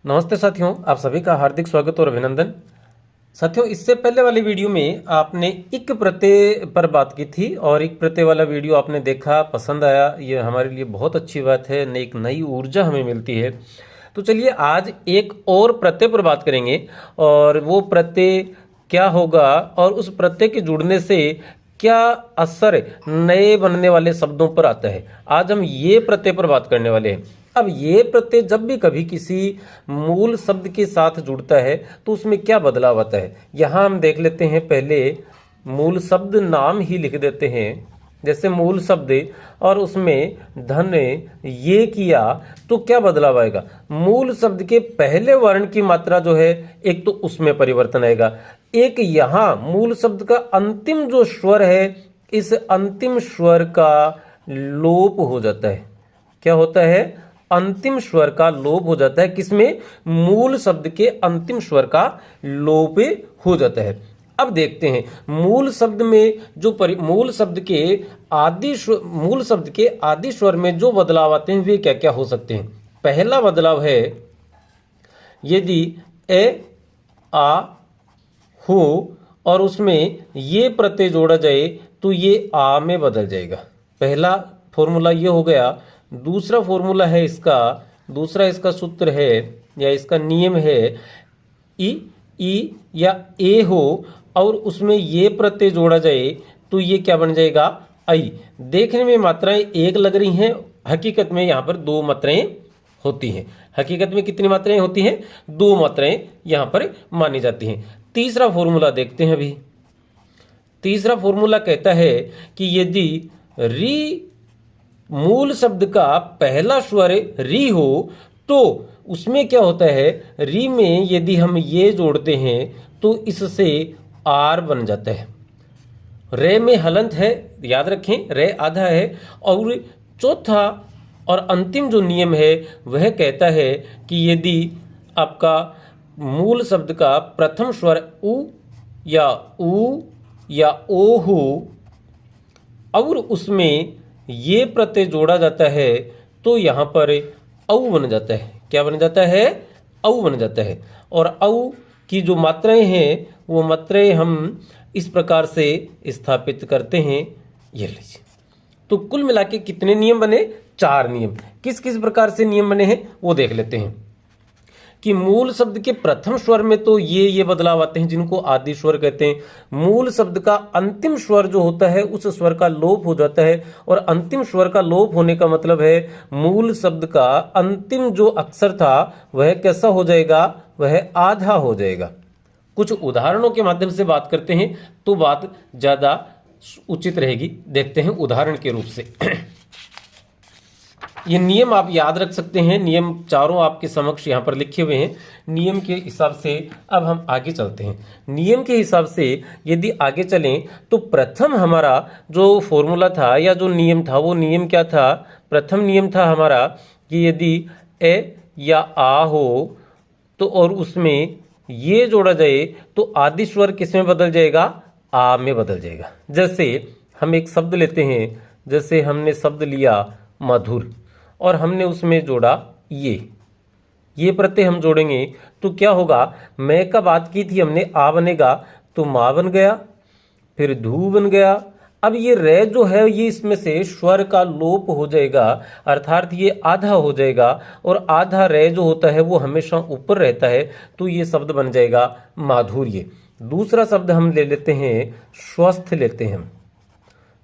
नमस्ते साथियों, आप सभी का हार्दिक स्वागत और अभिनंदन। साथियों, इससे पहले वाली वीडियो में आपने इक प्रत्यय पर बात की थी और इक प्रत्यय वाला वीडियो आपने देखा, पसंद आया। ये हमारे लिए बहुत अच्छी बात है, एक नई ऊर्जा हमें मिलती है। तो चलिए आज एक और प्रत्यय पर बात करेंगे और वो प्रत्यय क्या होगा और उस प्रत्यय के जुड़ने से क्या असर नए बनने वाले शब्दों पर आता है। आज हम ये प्रत्यय पर बात करने वाले हैं। अब ये प्रत्यय जब भी कभी किसी मूल शब्द के साथ जुड़ता है तो उसमें क्या बदलाव आता है, यहाँ हम देख लेते हैं। पहले मूल शब्द नाम ही लिख देते हैं, जैसे मूल शब्द और उसमें धन ये किया तो क्या बदलाव आएगा। मूल शब्द के पहले वर्ण की मात्रा जो है एक तो उसमें परिवर्तन आएगा, एक यहाँ मूल शब्द का अंतिम जो स्वर है इस अंतिम स्वर का लोप हो जाता है। क्या होता है? अंतिम स्वर का लोप हो जाता है। किसमें? मूल शब्द के अंतिम स्वर का लोप हो जाता है। अब देखते हैं मूल शब्द में जो मूल शब्द के आदि स्वर में जो बदलाव आते हैं वे क्या क्या हो सकते हैं। पहला बदलाव है यदि ए आ हो और उसमें ये प्रत्यय जोड़ा जाए तो ये आ में बदल जाएगा। पहला फॉर्मूला ये हो गया। दूसरा फॉर्मूला है इसका सूत्र है या इसका नियम है ई या ए हो और उसमें ये प्रत्यय जोड़ा जाए तो ये क्या बन जाएगा? आई। देखने में मात्राएं एक लग रही हैं, हकीकत में यहाँ पर दो मात्राएं होती हैं। हकीकत में कितनी मात्राएं होती हैं? दो मात्राएं यहाँ पर मानी जाती हैं। तीसरा फॉर्मूला देखते हैं अभी। तीसरा फॉर्मूला कहता है कि यदि री मूल शब्द का पहला स्वर री हो तो उसमें क्या होता है, री में यदि हम ये जोड़ते हैं तो इससे आर बन जाता है। रे में हलंत है, याद रखें, रे आधा है। और चौथा और अंतिम जो नियम है वह कहता है कि यदि आपका मूल शब्द का प्रथम स्वर उ या ओ हो और उसमें ये प्रत्यय जोड़ा जाता है तो यहाँ पर औ बन जाता है। क्या बन जाता है? औ बन जाता है। और औ की जो मात्राएं हैं वो मात्राएं हम इस प्रकार से स्थापित करते हैं। ये लीजिए, तो कुल मिला के कितने नियम बने? 4 नियम। किस किस प्रकार से नियम बने हैं वो देख लेते हैं कि मूल शब्द के प्रथम स्वर में तो ये बदलाव आते हैं जिनको आदि स्वर कहते हैं। मूल शब्द का अंतिम स्वर जो होता है उस स्वर का लोप हो जाता है और अंतिम स्वर का लोप होने का मतलब है मूल शब्द का अंतिम जो अक्षर था वह कैसा हो जाएगा? वह आधा हो जाएगा। कुछ उदाहरणों के माध्यम से बात करते हैं तो बात ज्यादा उचित रहेगी। देखते हैं उदाहरण के रूप से। ये नियम आप याद रख सकते हैं। नियम चारों आपके समक्ष यहाँ पर लिखे हुए हैं। नियम के हिसाब से अब हम आगे चलते हैं। नियम के हिसाब से यदि आगे चलें तो प्रथम हमारा जो फॉर्मूला था या जो नियम था वो नियम क्या था? प्रथम नियम था हमारा कि यदि ए या आ हो तो और उसमें ये जोड़ा जाए तो आदि स्वर किस में बदल जाएगा? आ में बदल जाएगा। जैसे हम एक शब्द लेते हैं, जैसे हमने शब्द लिया मधुर और हमने उसमें जोड़ा ये प्रत्यय हम जोड़ेंगे तो क्या होगा? मैं का बात की थी हमने, आ बनेगा तो माँ बन गया, फिर धू बन गया। अब ये रे जो है ये इसमें से स्वर का लोप हो जाएगा, अर्थात ये आधा हो जाएगा और आधा रे जो होता है वो हमेशा ऊपर रहता है तो ये शब्द बन जाएगा माधुर्य। दूसरा शब्द हम ले लेते हैं स्वस्थ लेते हैं।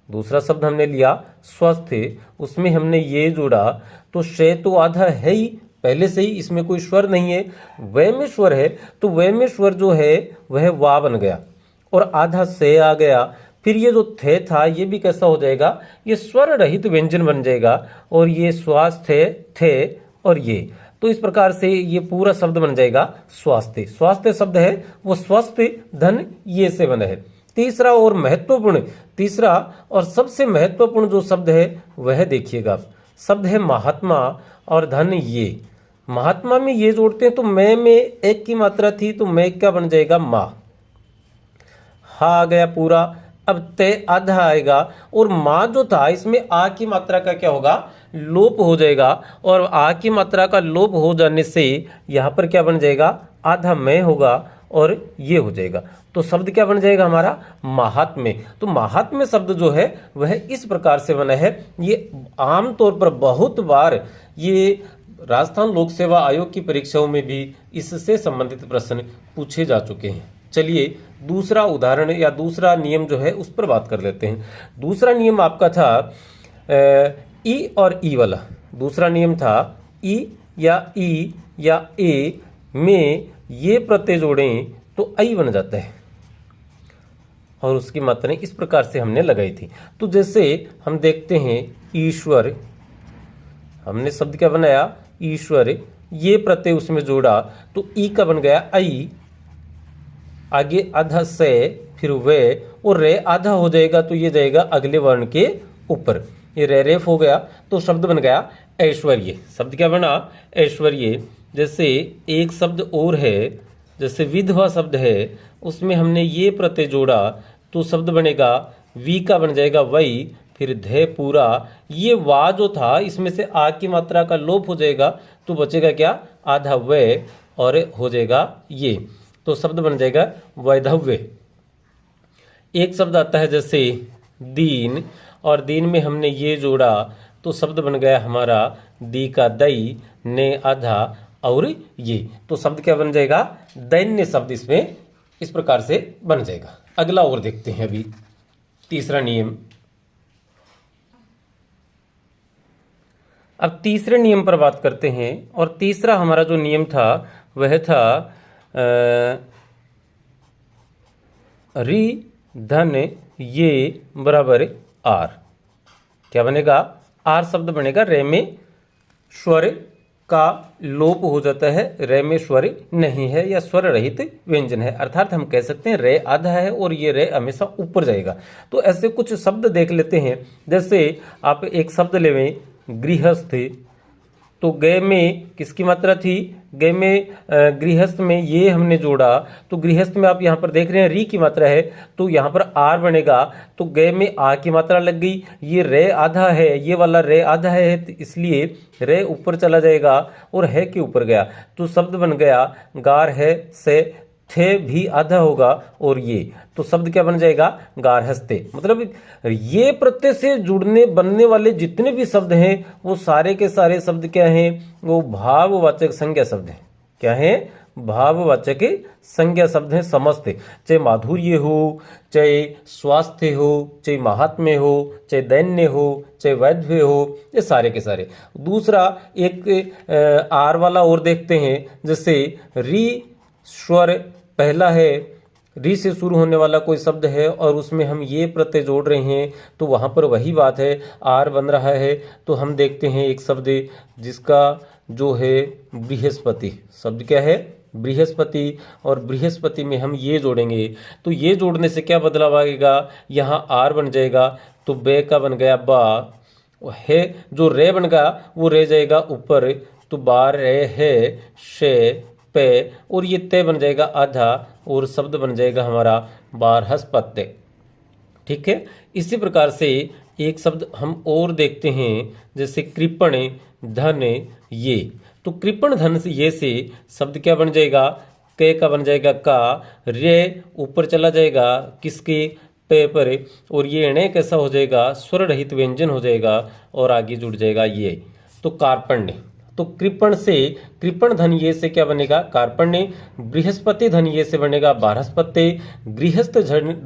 दूसरा शब्द हमने लिया स्वस्थ, उसमें हमने ये जोड़ा तो शे तो आधा है ही पहले से ही, इसमें कोई स्वर नहीं है। वह में स्वर है तो वह में स्वर जो है वह वा बन गया और आधा से आ गया। फिर ये जो थे था ये भी कैसा हो जाएगा? ये स्वर रहित व्यंजन बन जाएगा और ये स्वास्थ्य थे और ये, तो इस प्रकार से ये पूरा शब्द बन जाएगा स्वास्थ्य। स्वास्थ्य शब्द है वो स्वस्थ धन ये से बना है। तीसरा और सबसे महत्वपूर्ण जो शब्द है वह देखिएगा, शब्द है महात्मा और धन ये। महात्मा में ये जोड़ते हैं तो मैं में एक की मात्रा थी तो मैं क्या बन जाएगा? माँ। हा आ गया पूरा अब ते आधा आएगा और माँ जो था इसमें आ की मात्रा का क्या होगा, लोप हो जाएगा, और आ की मात्रा का लोप हो जाने से यहाँ पर क्या बन जाएगा, आधा मैं होगा और ये हो जाएगा। तो शब्द क्या बन जाएगा हमारा, महात्म्य। तो महात्म्य शब्द जो है वह इस प्रकार से बना है। ये आमतौर पर बहुत बार ये राजस्थान लोक सेवा आयोग की परीक्षाओं में भी इससे संबंधित प्रश्न पूछे जा चुके हैं। चलिए दूसरा उदाहरण या दूसरा नियम जो है उस पर बात कर लेते हैं। दूसरा नियम आपका था ई और ई वाला। दूसरा नियम था ई या ए में ये प्रत्यय जोड़ें तो आई बन जाता है, और उसकी मात्राएं इस प्रकार से हमने लगाई थी। तो जैसे हम देखते हैं ईश्वर, हमने शब्द क्या बनाया, ईश्वर, ये प्रत्यय उसमें जोड़ा तो ई का बन गया आई, आगे आधा से, फिर वे, और रे आधा हो जाएगा तो ये जाएगा अगले वर्ण के ऊपर, ये रे रेफ हो गया तो शब्द बन गया ऐश्वर्य। शब्द क्या बना, ऐश्वर्य। जैसे एक शब्द और है, जैसे विधवा शब्द है, उसमें हमने ये प्रत्यय जोड़ा तो शब्द बनेगा वी का बन जाएगा वही, फिर धे पूरा, ये वा जो था इसमें से आ की मात्रा का लोप हो जाएगा तो बचेगा क्या, आधा वे, और हो जाएगा ये, तो शब्द बन जाएगा वैधव्य। एक शब्द आता है जैसे दीन, और दीन में हमने ये जोड़ा तो शब्द बन गया हमारा दी का दई, ने आधा और ये, तो शब्द क्या बन जाएगा, दैन्य शब्द इसमें इस प्रकार से बन जाएगा। अगला और देखते हैं अभी तीसरा नियम। अब तीसरे नियम पर बात करते हैं, और तीसरा हमारा जो नियम था वह था री धन ये बराबर आर। क्या बनेगा, आर शब्द बनेगा, रे में स्वर का लोप हो जाता है, रे में स्वर नहीं है या स्वर रहित व्यंजन है, अर्थात हम कह सकते हैं रे आधा है और ये रे हमेशा ऊपर जाएगा। तो ऐसे कुछ शब्द देख लेते हैं। जैसे आप एक शब्द लेवें गृहस्थ, तो गए में किसकी मात्रा थी, गए में गृहस्थ में ये हमने जोड़ा तो गृहस्थ में आप यहाँ पर देख रहे हैं री की मात्रा है तो यहाँ पर आर बनेगा, तो गए में आ की मात्रा लग गई, ये रे आधा है, ये वाला रे आधा है तो इसलिए रे ऊपर चला जाएगा और है के ऊपर गया तो शब्द बन गया गार है से, थे भी आधा होगा और ये, तो शब्द क्या बन जाएगा, गारहस्ते। मतलब ये प्रत्यय से जुड़ने बनने वाले जितने भी शब्द हैं वो सारे के सारे शब्द क्या हैं, वो भाववाचक संज्ञा शब्द हैं। क्या है, भाववाचक संज्ञा शब्द हैं समस्त, चाहे माधुर्य हो, चाहे स्वास्थ्य हो, चाहे महात्म्य हो, चाहे दैन्य हो, चाहे वैधव्य हो, ये सारे के सारे। दूसरा एक आर वाला और देखते हैं, जैसे री स्वर पहला है, री से शुरू होने वाला कोई शब्द है और उसमें हम ये प्रत्यय जोड़ रहे हैं तो वहाँ पर वही बात है, आर बन रहा है। तो हम देखते हैं एक शब्द जिसका जो है बृहस्पति, शब्द क्या है, बृहस्पति, और बृहस्पति में हम ये जोड़ेंगे तो ये जोड़ने से क्या बदलाव आएगा, यहाँ आर बन जाएगा तो बे का बन गया बा, है जो रे बन गया वो रह जाएगा ऊपर तो बार रे है शे पे, और ये ते बन जाएगा आधा और शब्द बन जाएगा हमारा बारहस्पत्य। ठीक है, इसी प्रकार से एक शब्द हम और देखते हैं जैसे कृपण धन ये, तो कृपण धन से ये से शब्द क्या बन जाएगा, के का बन जाएगा का, रे ऊपर चला जाएगा किसके, पे पर, और ये णे कैसा हो जाएगा, स्वर रहित व्यंजन हो जाएगा और आगे जुड़ जाएगा ये, तो कार्पण्य। तो कृपण से, कृपण धन ये से क्या बनेगा, कार्पण्य, बृहस्पति धन ये से बनेगा बारहस्पत्य, गृहस्थ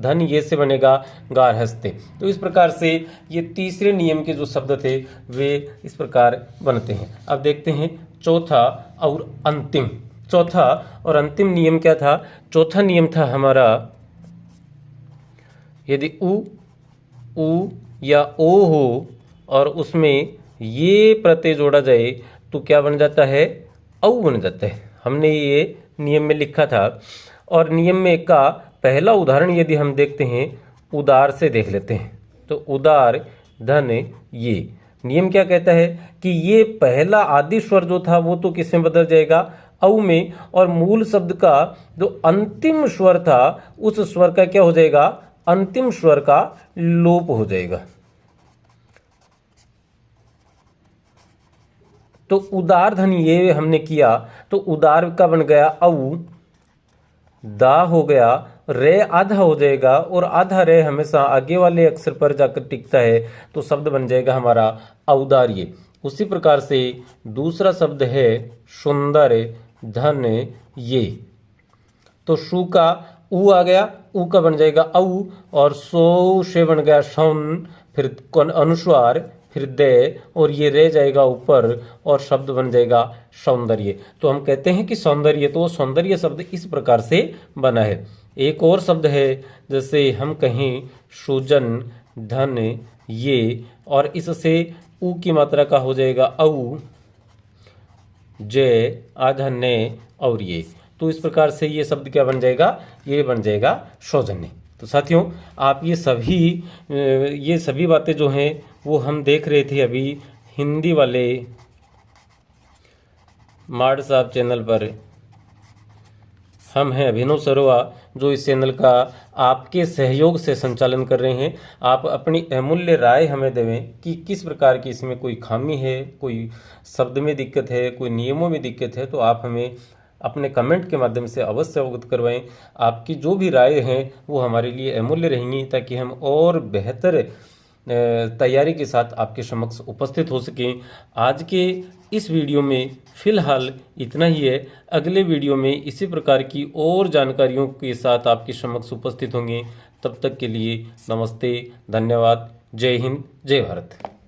धन ये से बनेगा गारहस्ते। तो इस प्रकार से ये तीसरे नियम के जो शब्द थे वे इस प्रकार बनते हैं। अब देखते हैं चौथा और अंतिम। चौथा और अंतिम नियम क्या था, चौथा नियम था हमारा यदि उ या ओ हो और उसमें ये प्रत्यय जोड़ा जाए तो क्या बन जाता है, औ बन जाता है। हमने ये नियम में लिखा था। और नियम में का पहला उदाहरण यदि हम देखते हैं उदार से देख लेते हैं, तो उदार धन ये नियम क्या कहता है कि ये पहला आदि स्वर जो था वो तो किस में बदल जाएगा, औ में, और मूल शब्द का जो अंतिम स्वर था उस स्वर का क्या हो जाएगा, अंतिम स्वर का लोप हो जाएगा। तो उदार ध्वनि ये हमने किया तो उदार का बन गया औ, दा हो गया, रे आधा हो जाएगा और आधा रे हमेशा आगे वाले अक्षर पर जाकर टिकता है तो शब्द बन जाएगा हमारा औदार्य। उसी प्रकार से दूसरा शब्द है सुंदर धन ये, तो शु का ऊ आ गया, ऊ का बन जाएगा औ और सो से बन गया शौन, फिर अनुस्वार, फिर दे और ये रह जाएगा ऊपर और शब्द बन जाएगा सौंदर्य। तो हम कहते हैं कि सौंदर्य, तो सौंदर्य शब्द इस प्रकार से बना है। एक और शब्द है जैसे हम कहें सुजन धन ये, और इससे ऊ की मात्रा का हो जाएगा औ, जय आधा ने और ये, तो इस प्रकार से ये शब्द क्या बन जाएगा, ये बन जाएगा सौजन्य। तो साथियों आप ये सभी बातें जो हैं वो हम देख रहे थे अभी हिंदी वाले मार्ड साहब चैनल पर। हम हैं अभिनव सरोवा जो इस चैनल का आपके सहयोग से संचालन कर रहे हैं। आप अपनी अमूल्य राय हमें देवें कि किस प्रकार की इसमें कोई खामी है, कोई शब्द में दिक्कत है, कोई नियमों में दिक्कत है, तो आप हमें अपने कमेंट के माध्यम से अवश्य अवगत करवाएं। आपकी जो भी राय हैं वो हमारे लिए अमूल्य रहेंगी ताकि हम और बेहतर तैयारी के साथ आपके समक्ष उपस्थित हो सकें। आज के इस वीडियो में फ़िलहाल इतना ही है। अगले वीडियो में इसी प्रकार की और जानकारियों के साथ आपके समक्ष उपस्थित होंगे। तब तक के लिए नमस्ते, धन्यवाद, जय हिंद, जय भारत।